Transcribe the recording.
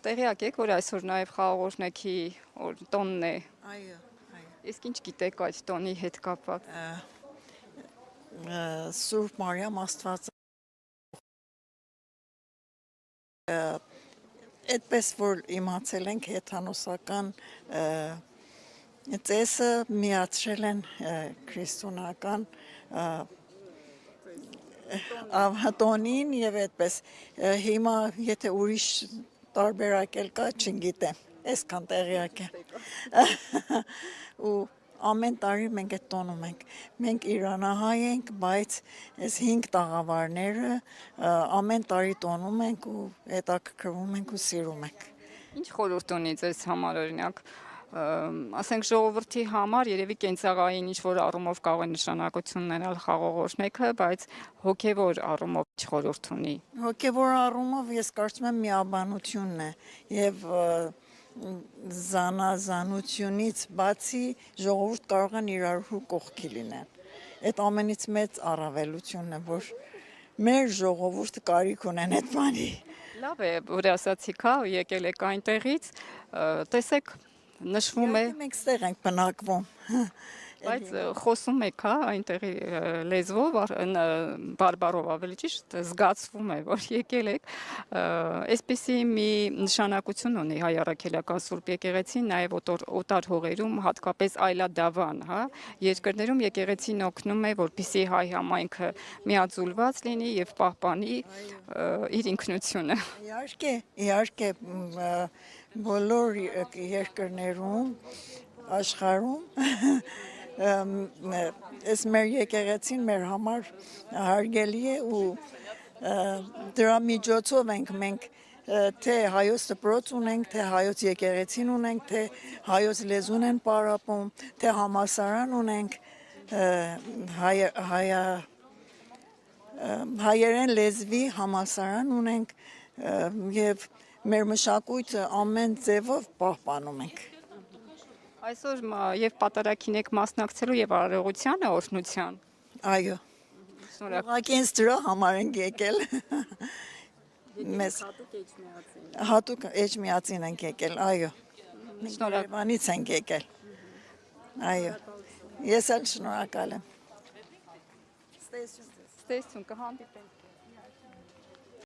Տեղյակ եք, որ այսօր նաև խաղաղօրհնեքի տոնն է։ Այո։ Իսկ ինչ գիտեք այդ տոնի հետ կապված։ Սուրբ Մարիամ Աստված այդպես որ իմացել ենք հեթանոսական ծեսը միացրել են քրիստոնական տոնին եւ այդպես հիմա եթե ուրիշ տարբերակ էլ կա չգիտեմ այսքան տեղյակ եմ ու ամեն տարի մենք այդ տոնում ենք մենք իրանահայ ենք բայց այս 5 տաղավարները ամեն տարի տոնում ենք ու հետաքրքրվում ենք ու սիրում ենք Ինչ խորհուրդ ունի ձեզ համար օրինակ ասենք ժողովրդի համար երևի կենցաղային ինչ որ առումով կարող է նշանակություն ունենալ խաղաղօրհնեքը, բայց հոգևոր առումով ինչ խորհուրդ ունի։ Հոգևոր առումով ես կարծում եմ միաբանությունն է եւ զանազանությունից բացի ժողովուրդ կարող են իրար կողքի լինեն։ Այդ ամենից մեծ առավելությունն է, որ մեր ժողովուրդը կարիք ունեն այդ բանի։ Լավ է, որ ասացիք, հա, եկել եք այնտեղից, տեսեք նշվում է մենք ստեղ ենք բնակվում բայց խոսում եք, հա, այնտեղի լեզվով, բարբարով ավելի ճիշտ զգացվում է, որ եկել եք, այսպեսի մի նշանակություն ունի հայ առաքելական Սուրբ եկեղեցին, նաև օտար հողերում, հատկապես այլադավան, հա, երկրներում եկեղեցին օգնում է, որպեսզի հայ համայնքը միաձուլված լինի եւ պահպանի իր ինքնությունը։ Իհարկե, բոլոր երկրներում աշխարհում Այս մեր եկեղեցին մեր համար հարգելի է ու դրա միջոցով ենք մենք թե հայոց դպրոց ունենք, թե հայոց եկեղեցին ունենք, թե հայոց լեզուն են պարապում, թե համալսարան ունենք, հայերեն լեզվի համալսարան ունենք եւ մեր մշակույթը ամեն ձևով պահպանում ենք։ Այսօր եւ պատարագին եք մասնակցելու եւ արարողությանը օրհնության։ Այո։ Շնորհակալ ինձ դրա համար ենք եկել։ Մեզ հատուկ էջմիածին ենք եկել, այո։ Շնորհակալից ենք եկել։ Այո։ Ես էլ շնորհակալ եմ։ Ստեսություն կհանդիպենք։